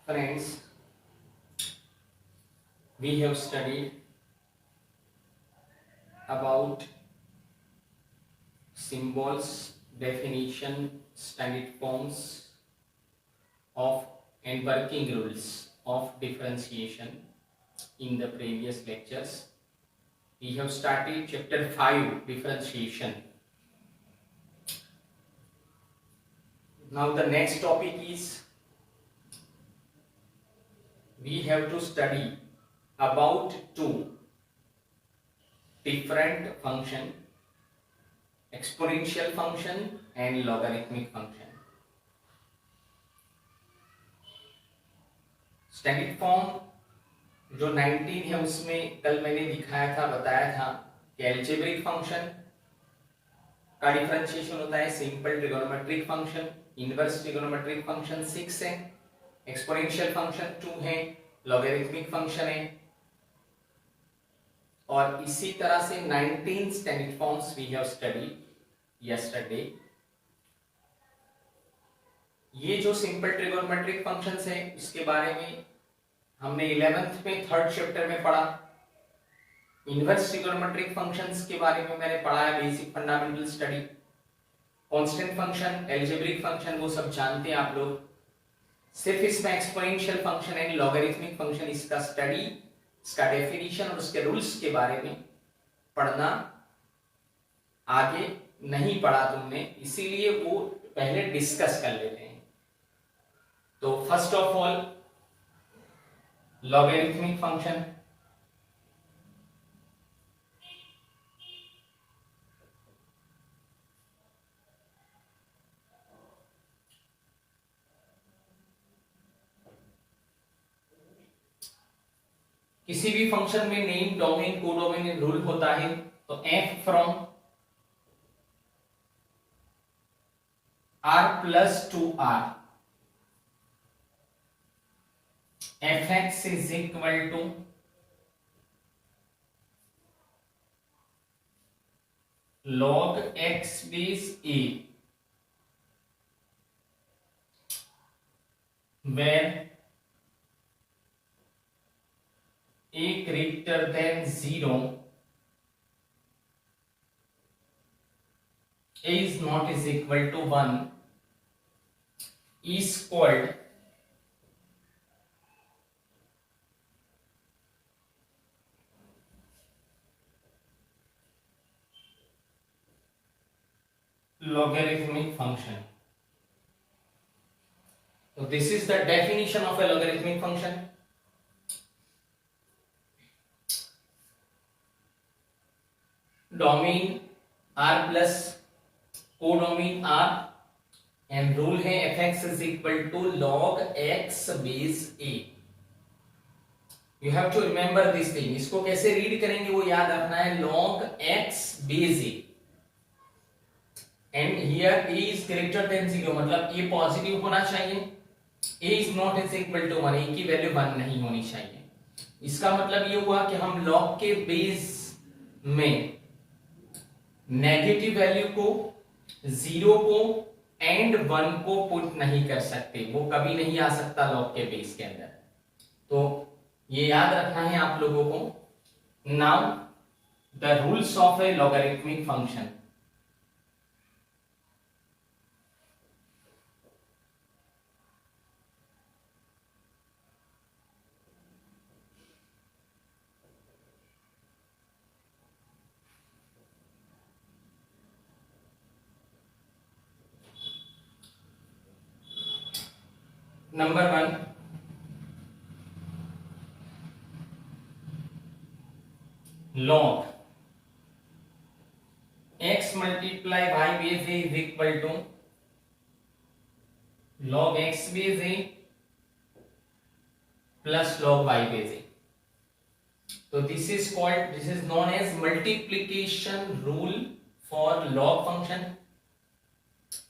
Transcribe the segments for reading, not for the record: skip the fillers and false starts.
Friends, we have studied about symbols, definition, standard forms of and working rules of differentiation in the previous lectures. We have started chapter 5, differentiation. Now the next topic is we have to study about two different function, exponential function and logarithmic function. Standard form जो 19 है उसमें कल मैंने दिखाया था, बताया था कि एल्जेब्रिक फंक्शन का डिफरेंशिएशन होता है simple trigonometric function, inverse trigonometric function 6 है, एक्सपोनेंशियल फंक्शन 2 है, लॉगरिथमिक फंक्शन है। और इसी तरह से 19 standard forms we have studied yesterday. ये जो सिंपल ट्रिगोनोमेट्रिक फंक्शंस है इसके बारे में हमने 11th में 3rd चैप्टर में पढ़ा। इनवर्स ट्रिगोनोमेट्रिक फंक्शंस के बारे में मैंने पढ़ा है, basic fundamental study. Constant function, algebraic function वो सब जानते हैं आप लोग। सिर्फ इसमें exponential function and logarithmic function, इसका स्टडी, इसका डेफिनेशन और उसके रूल्स के बारे में पढ़ना आगे नहीं पढ़ा तुमने, इसीलिए वो पहले डिस्कस कर लेते हैं। तो first of all logarithmic function. किसी भी फंक्शन में नेम, डोमेन, कोडोमेन रूल होता है। तो f from R plus to R fx is equal to log x base a, where a greater than 0, a is not is equal to 1, is called logarithmic function. So this is the definition of a logarithmic function. Domain R plus codomain R and rule है fx is equal to log x base a. You have to remember this thing. इसको कैसे read करेंगे वो याद रखना है, log x base a. And here a is greater than 0, मतलब a positive होना चाहिए, a is not is equal to 1, a की वैल्यू 1 नहीं होनी चाहिए। इसका मतलब ये हुआ कि हम लॉग के बेस में नेगेटिव वैल्यू को, 0 को एंड 1 को पुट नहीं कर सकते, वो कभी नहीं आ सकता लॉग के बेस के अंदर। तो ये याद रखना है आप लोगों को। Now the rules of A logarithmic function. Number 1, log x multiply y base a is equal to log x base a plus log y base a. तो this is known as multiplication rule for log function.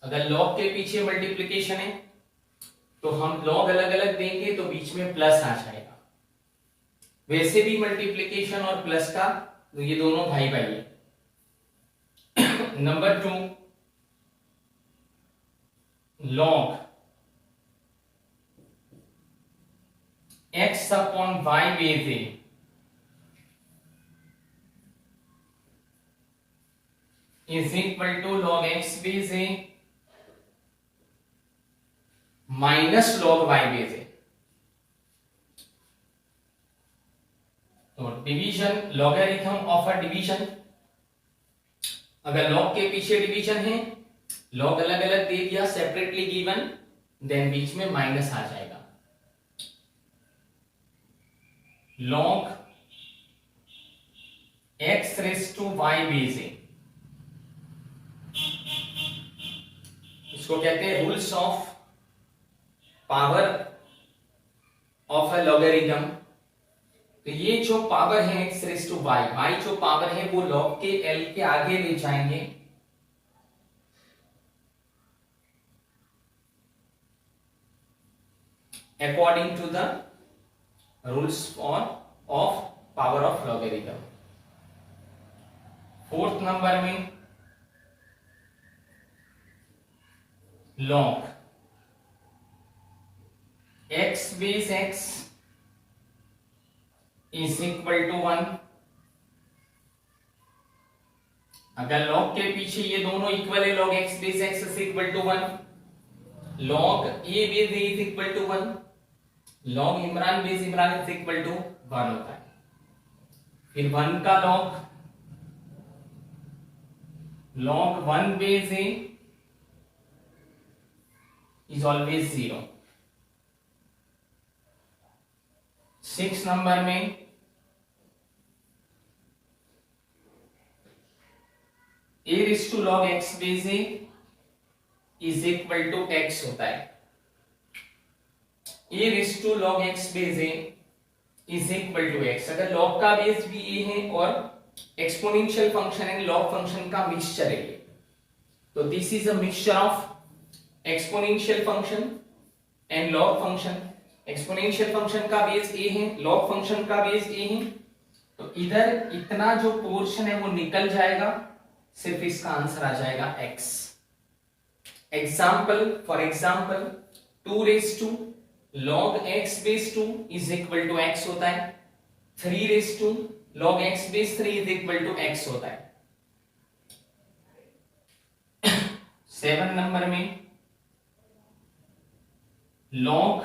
अगर log के पीछे multiplication है तो हम log अलग अलग देंगे तो बीच में प्लस आ जाएगा। वैसे भी मल्टीप्लिकेशन और प्लस का तो ये दोनों भाई भाई है। Number 2, log x upon y base a is equal to log x base a minus log y base a। तो division, logarithm of a division, अगर लॉग के पीछे डिवीजन है, लॉग अलग अलग दे दिया सेपरेटली गिवन, देन बीच में माइनस आ जाएगा। Log x raise to y base a, इसको कहते हैं rules of power of a logarithm. तो ये जो पावर है x raise to y, y जो पावर है वो लॉग के l के आगे ले जाएंगे, according to the rules of power of logarithm। Fourth number में log x base x is equal to 1। अगर log के पीछे ये दोनों इक्वल है, log x base x is equal to 1, log a base a is equal to 1, log Imran base Imran is equal to 1 होता है। फिर 1 का log 1 बेस a is always 0। 6 नंबर में a raised to log x base a is equal to x होता है। a raised to log x base a is equal to x, अगर log का बेस भी a है और एक्सपोनेंशियल फंक्शन है, log function का मिक्सचर है, तो this is a mixture of exponential function and log function. Exponential function का बेस a है, log फंक्शन का बेस a है, तो इधर इतना जो पोर्शन है वो निकल जाएगा, सिर्फ इसका आंसर आ जाएगा x। Example, for example 2 raise to log x base 2 is equal to x होता है, 3 raise to log x base 3 is equal to x होता है। 7 नंबर में log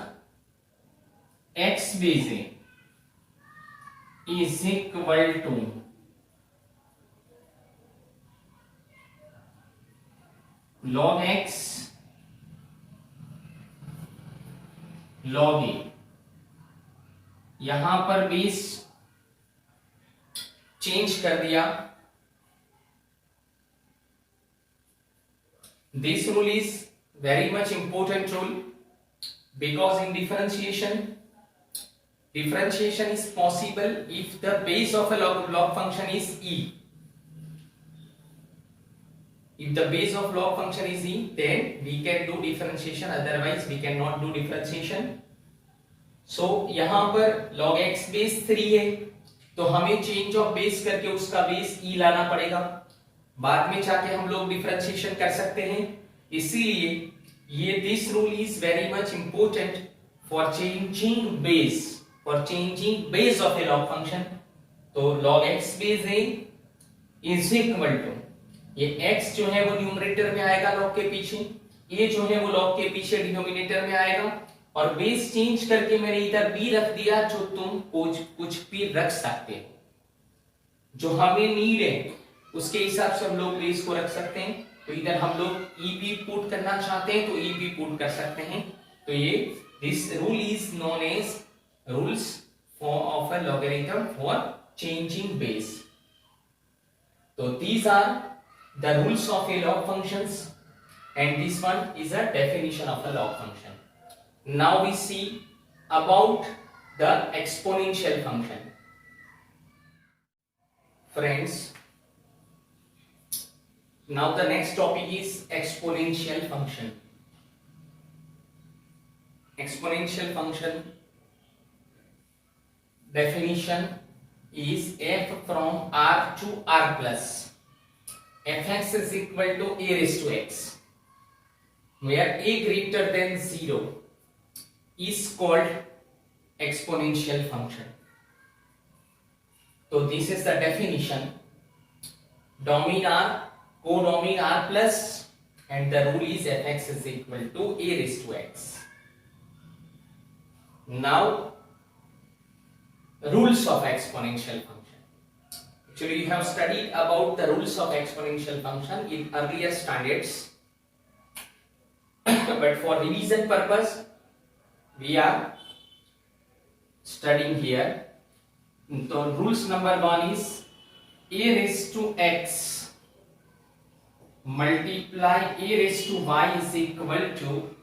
x base a is equal to log x log a। यहां पर base change कर दिया। This rule is very much important rule because in differentiation is possible if the base of a log function is e। If the base of log function is e, then we can do differentiation, otherwise we cannot do differentiation। So यहाँ पर log x base 3 है, तो हमें change of base करके उसका base e लाना पड़ेगा, बाद में जाके हम लोग डिफरेंशिएशन कर सकते हैं। इसीलिए ये this rule is very much important for changing base of a log function. तो log x base a is equal to, ये x जो है वो न्यूमरेटर में आएगा लॉग के पीछे, a जो है वो लॉग के पीछे डिनोमिनेटर में आएगा, और बेस चेंज करके मैंने इधर b रख दिया, जो तुम कुछ भी रख सकते हो, जो हमें नीड है उसके हिसाब से हम लोग बेस को रख सकते हैं। तो इधर हम लोग e भी पुट करना चाहते हैं तो e भी पुट कर सकते हैं। तो ये this rule is known as rules of a logarithm for changing base. तो these are the rules of a log functions and this one is a definition of a log function. Now we see about the exponential function. Friends, now the next topic is exponential function. Exponential function definition is f from r to r plus fx is equal to a raised to x, where a greater than 0 is called exponential function. So this is the definition. Domain R, codomain R plus, and the rule is fx is equal to a raised to x. Now, rules of exponential function. Actually, you have studied about the rules of exponential function in earlier standards, but for revision purpose, we are studying here. So, rules number 1 is a raised to x multiply a raised to y is equal to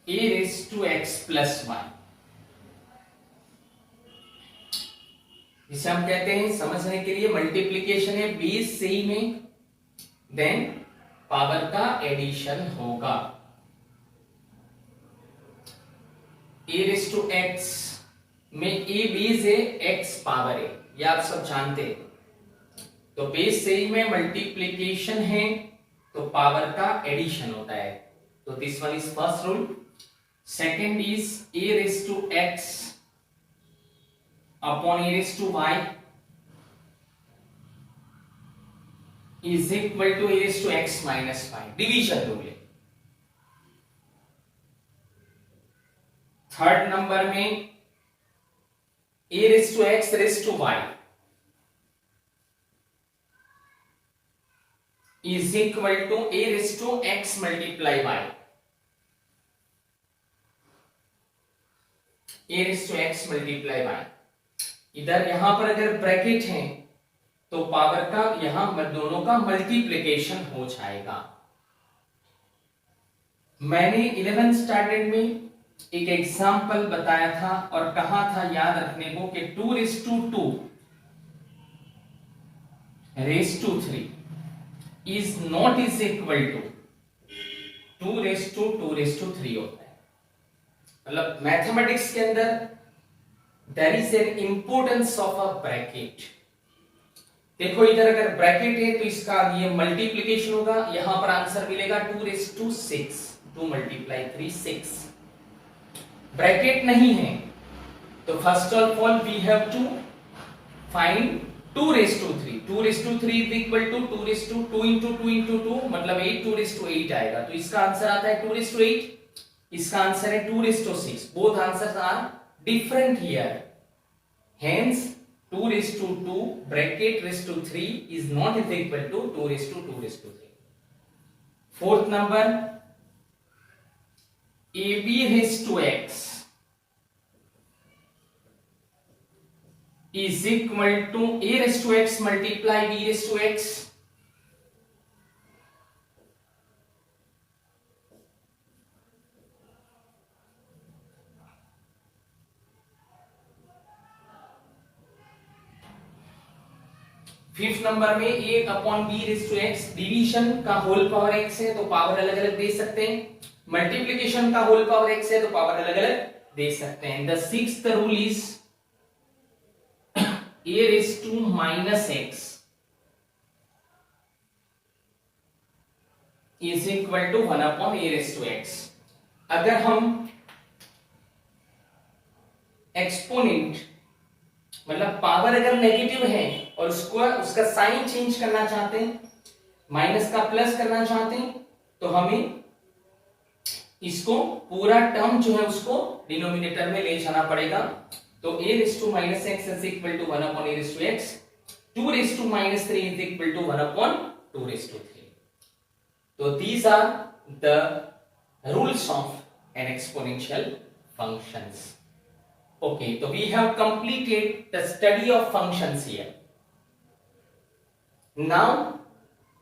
a raised to x plus y. इसे हम कहते हैं, समझने के लिए multiplication है base से ही में, देन पावर का एडिशन होगा. a raised to x में a बेस है, x पावर है, ये आप सब जानते हैं. तो बेस से ही में मल्टीप्लिकेशन है तो पावर का एडिशन होता है. तो this one is first rule. Second is a raised to x upon a raised to y is equal to a raised to x minus y. Division rule है. Third number में a raised to x raised to y is equal to a raised to x multiply y. a raised to x multiply y. इधर यहां पर अगर bracket है तो power का यहां दोनों का मल्टीप्लिकेशन हो जाएगा. मैंने 11th स्टैंडर्ड में एक एग्जाम्पल बताया था और कहा था याद रखने को कि 2 raised to 2 raised to 3 is not is equal to 2 raised to 2 raised to 3 होता है. मतलब मैथमेटिक्स के अंदर there is an importance of a bracket. देखो इधर अगर ब्रैकेट है तो इसका ये मल्टीप्लिकेशन होगा, यहां पर आंसर मिलेगा 2 raised to 6. 2 multiply 3 6. ब्रैकेट नहीं है तो first of all we have to find 2 raised to 3. 2 raised to 3 is equal to 2 raised to 2 into 2 into 2 मतलब 8. 2 raised to 8 आएगा. तो इसका आंसर आता है 2 raised to 8. इसका आंसर है 2 raised to 6. Both answers are different here. Hence 2 raised to 2 bracket raised to 3 is not is equal to 2 raised to 2 raised to 3. Fourth number ab raised to x is equal to a raised to x multiply b raised to x. Fifth number में a upon b raise to x. Division का whole power x है तो power अलग अलग दे सकते हैं. Multiplication का होल पावर x है तो पावर अलग अलग दे सकते हैं. The sixth rule is a raise to minus x is equal to 1 upon a raise to x. अगर हम एक्सपोनेंट मतलब पावर अगर नेगेटिव है और उसका साइन चेंज करना चाहते हैं, माइनस का प्लस करना चाहते हैं, तो हमें इसको पूरा टर्म जो है उसको डिनोमिनेटर में ले जाना पड़ेगा. तो a raise to minus x is equal to 1 upon a raise to x. 2 raise to minus 3 is equal to 1 upon 2 raise to 3. तो these are the rules of an exponential functions. Okay, so we have completed the study of functions here. Now,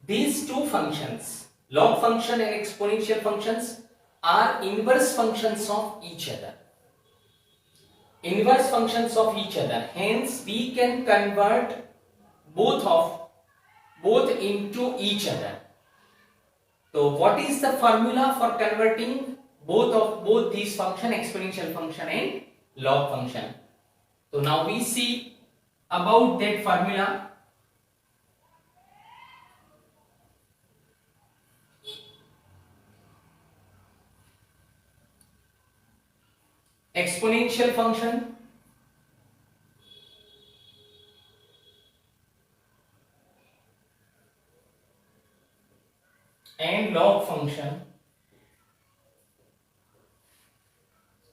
these two functions, log function and exponential functions, are inverse functions of each other. Inverse functions of each other. Hence, we can convert both into each other. So, what is the formula for converting both these function, exponential function and log function? So now we see about that formula. Exponential function and log function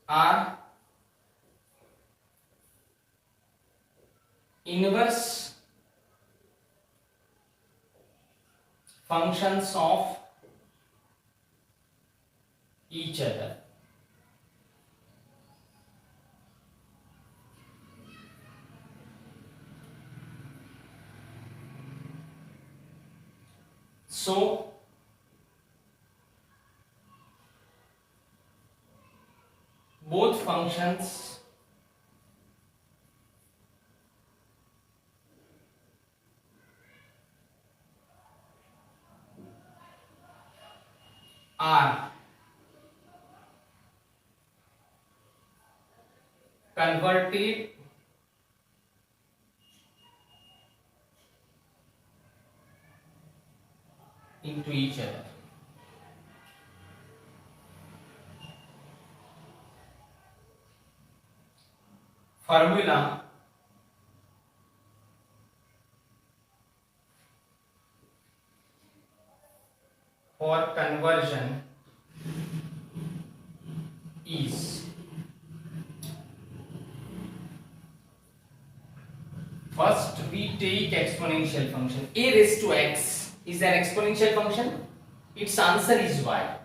are inverse functions of each other. So both functions are converted into each other. Formula for conversion is, first we take exponential function. A raised to x is an exponential function. Its answer is y.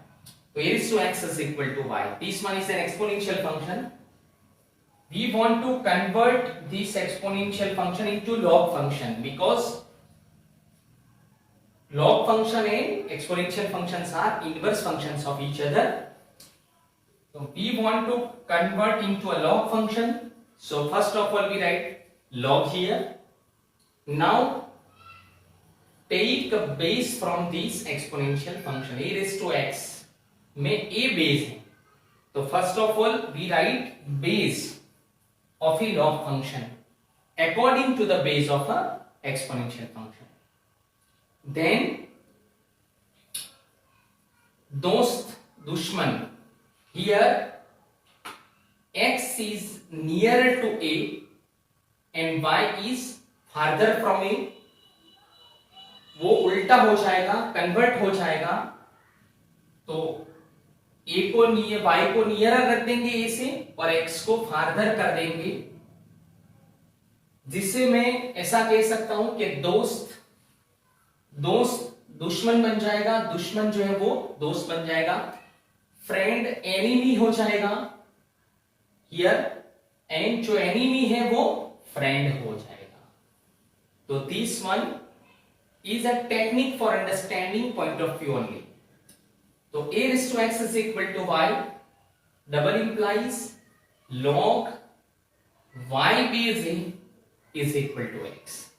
So a raised to x is equal to y. This one is an exponential function. We want to convert this exponential function into log function, because log function and exponential functions are inverse functions of each other. So we want to convert into a log function. So first of all we write log here. Now take a base from this exponential function. A raised to x में a base है, तो first of all we write base of a log function according to the base of a exponential function. Then दोस्त दुश्मन, here x is nearer to a and y is farther from a, वो उल्टा हो जाएगा, convert हो जाएगा. तो a को y को नियरर रख देंगे a से और x को फार्दर कर देंगे, जिससे मैं ऐसा कह सकता हूं कि दोस्त दुश्मन बन जाएगा, दुश्मन जो है वो दोस्त बन जाएगा, फ्रेंड एनिमी हो जाएगा हियर, एंड जो एनिमी है वो फ्रेंड हो जाएगा. तो this one is a technique for understanding point of view only. तो a raised to x is equal to y double implies log y base a is equal to x.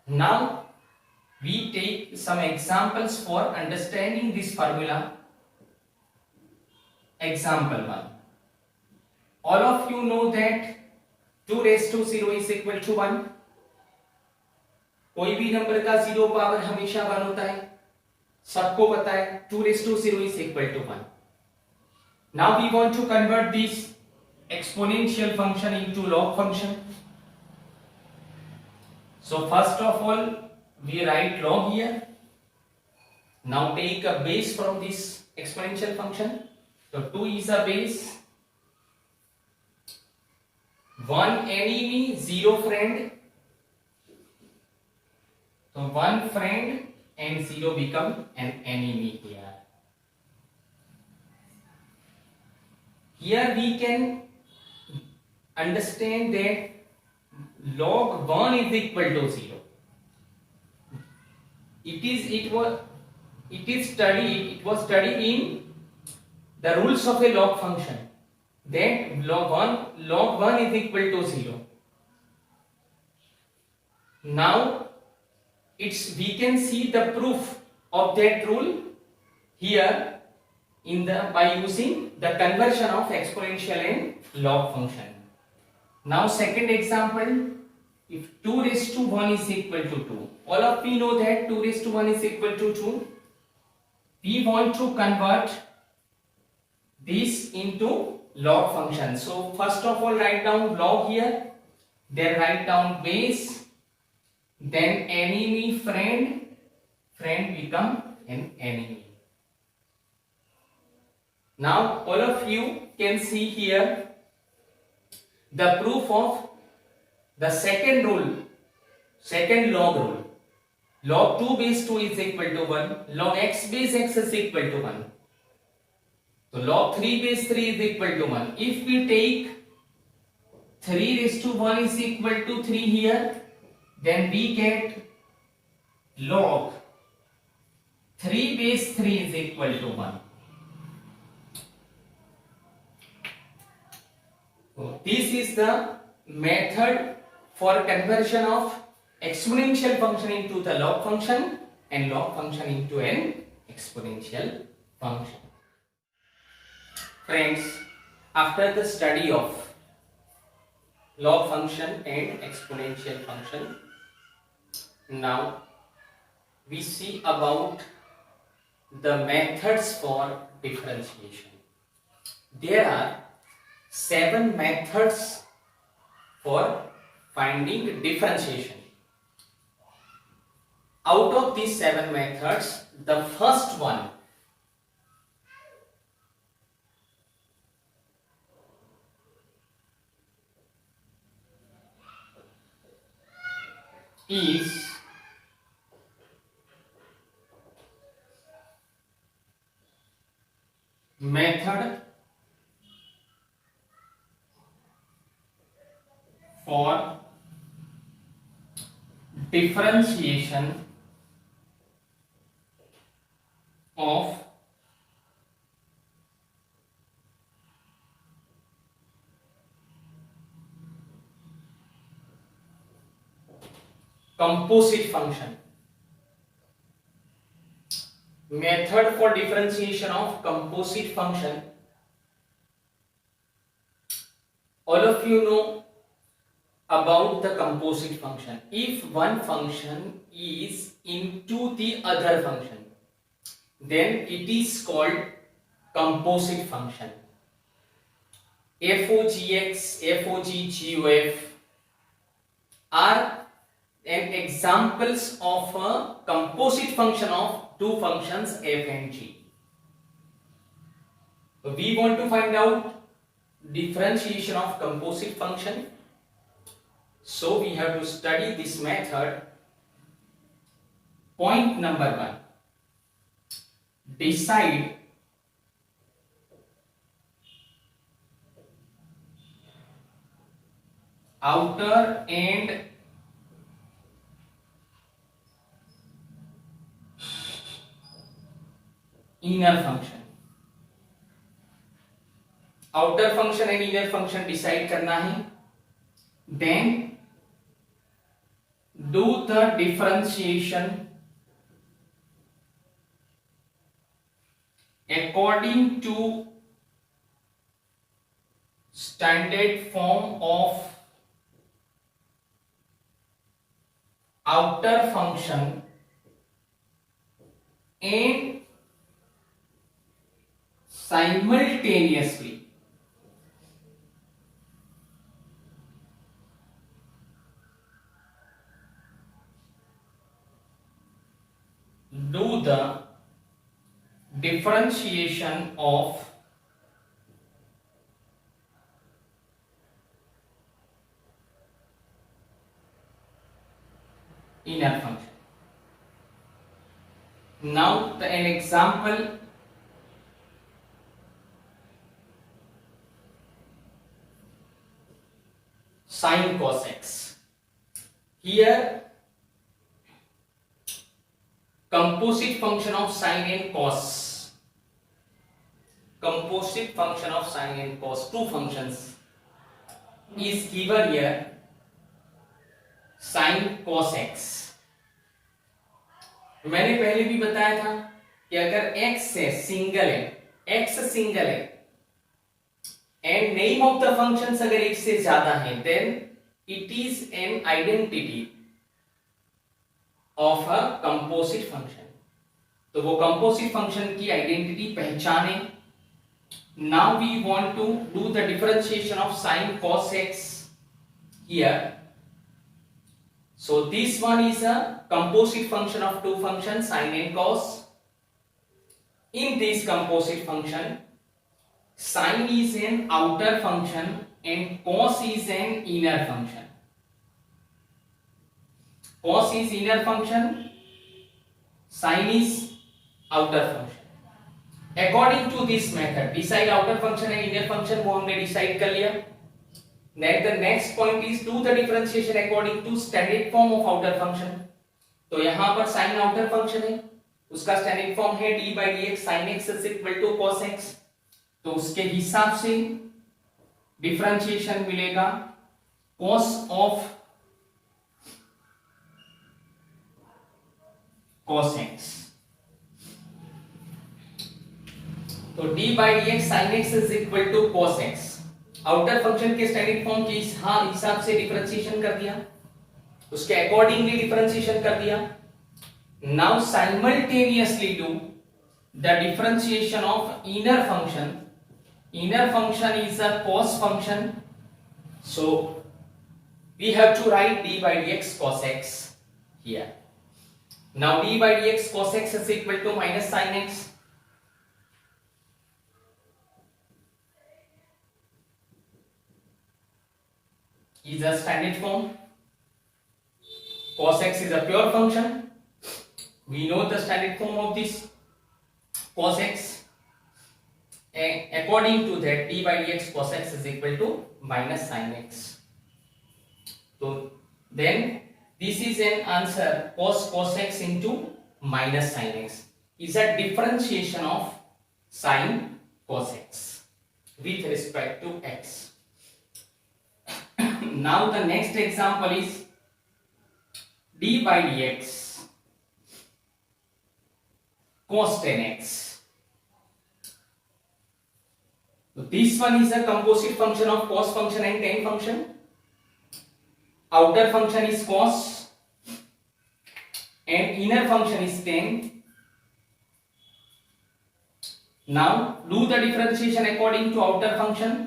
Now we take some examples for understanding this formula. Example 1. All of you know that 2 raised to 0 is equal to 1. कोई भी number का 0 power हमेशा 1 होता है, सबको पता है. 2 raised to 0 is equal to 1. Now we want to convert this exponential function into log function. So first of all we write log here. Now take a base from this exponential function. So 2 is a base, 1 enemy, 0 friend. So 1 friend and 0 become an enemy here. Here we can understand that log 1 is equal to 0. It was studied in the rules of a log function, that log 1 is equal to 0. Now we can see the proof of that rule here by using the conversion of exponential and log function. Now second example, if 2 raised to 1 is equal to 2, all of we know that 2 raised to 1 is equal to 2. We want to convert this into log function. So first of all write down log here, then write down base, then enemy, friend become and NE. Now all of you can see here the proof of the second rule, second log rule. Log 2 base 2 is equal to 1. Log x base x is equal to 1. So log 3 base 3 is equal to 1. If we take 3 raised to 1 is equal to 3 here, then we get log 3 base 3 is equal to 1. So this is the method for conversion of exponential function into the log function and log function into an exponential function. Friends, after the study of log function and exponential function, now we see about the methods for differentiation. There are 7 methods for finding differentiation. Out of these 7 methods, the first one is method for differentiation of composite function. Method for differentiation of composite function. All of you know about the composite function. If one function is into the other function, then it is called composite function. FOGX, FOG, GOF are examples of a composite function of two functions f and g. So we want to find out differentiation of composite function. So we have to study this method. Point number 1. Decide outer and inner function. Outer function and inner function decide करना है. Then do the differentiation according to standard form of outer function and simultaneously do the differentiation of inner function. Now an example, sin cos x. Here composite function of sin and cos. Composite function of sin and cos, two functions is given here. sin cos x. मैंने पहले भी बताया था कि अगर x है single है, x single है and name of the functions अगर एक से ज्यादा है, then it is an identity of a composite function. तो वो कंपोजिट फंक्शन की आइडेंटिटी पहचाने. Now we want to do the differentiation of sin cos x here. So this one is a composite function of two functions sin and cos. in this composite function, sine is an outer function and cos is an inner function. Cos is inner function, sine is outer function. According to this method, decide outer function and inner function वो हमने decide कर लिया. Then the next point is do the differentiation according to standard form of outer function. तो यहाँ पर sin outer function है, उसका standard form है d by dx sin x is equal to cos x. तो उसके हिसाब से डिफरेंशिएशन मिलेगा cos of cos x. तो d by dx sin x is equal to cos x. Outer function के स्टैंडर्ड फॉर्म के हिसाब से डिफरेंशिएशन कर दिया, उसके अकॉर्डिंगली डिफरेंशिएशन कर दिया. Now simultaneously do the differentiation of inner function. Inner function is a cos function, so we have to write d by dx cos x here. Now d by dx cos x is equal to minus sin x. Is a standard form. Cos x is a pure function. We know the standard form of this cos x. According to that, d by dx cos x is equal to minus sin x. So then this is an answer, cos x into minus sin x is a differentiation of sin cos x with respect to x. Now the next example is d by dx cos 10x. So this one is a composite function of cos function and tan function. Outer function is cos and inner function is tan. Now do the differentiation according to outer function.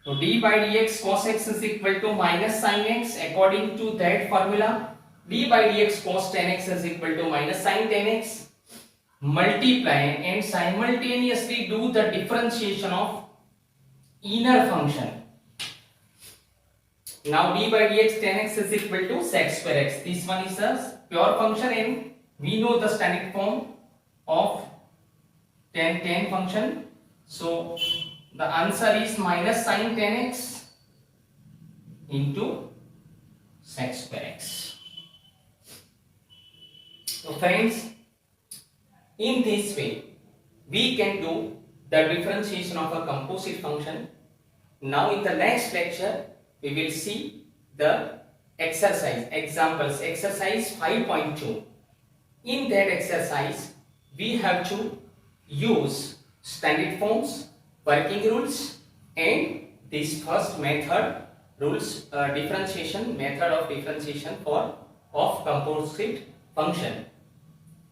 So d by dx cos x is equal to minus sin x. According to that formula, d by dx cos tan x is equal to minus sin tan x. Multiply and simultaneously do the differentiation of inner function. Now d by dx tan x is equal to sec square x. This one is a pure function and we know the standard form of tan function. So the answer is minus sin tan x into sec square x. So friends, in this way we can do the differentiation of a composite function. Now in the next lecture we will see the examples. Exercise 5.2. In that exercise we have to use standard forms, working rules and this first method rules, differentiation method of differentiation of composite function.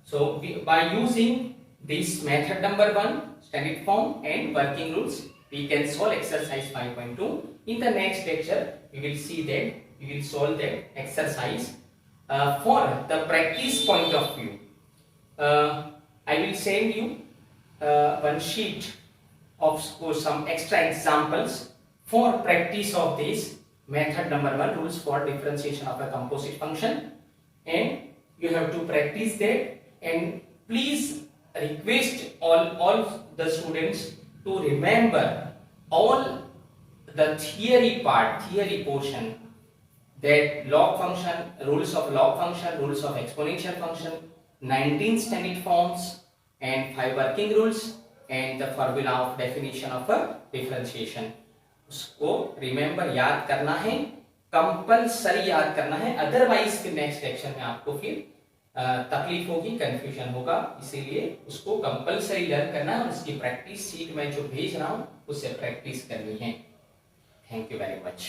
So by using this method number 1, standard form and working rules, we can solve exercise 5.2. In the next lecture we will see that we will solve that exercise. For the practice point of view, I will send you one sheet of some extra examples for practice of this method number 1, rules for differentiation of a composite function, and you have to practice that. And please request all the students to remember all the theory portion, that log function, rules of log function, rules of exponential function, 19 standard forms and 5 working rules and the formula of definition of a differentiation. उसको remember याद करना है, compulsory याद करना है, otherwise फिर next lecture में आपको फिर तकलीफ होगी, कंफ्यूजन होगा. इसीलिए उसको कंपलसरी लर्न करना है और उसकी प्रैक्टिस शीट में जो भेज रहा हूं उससे प्रैक्टिस करनी है. Thank you very much.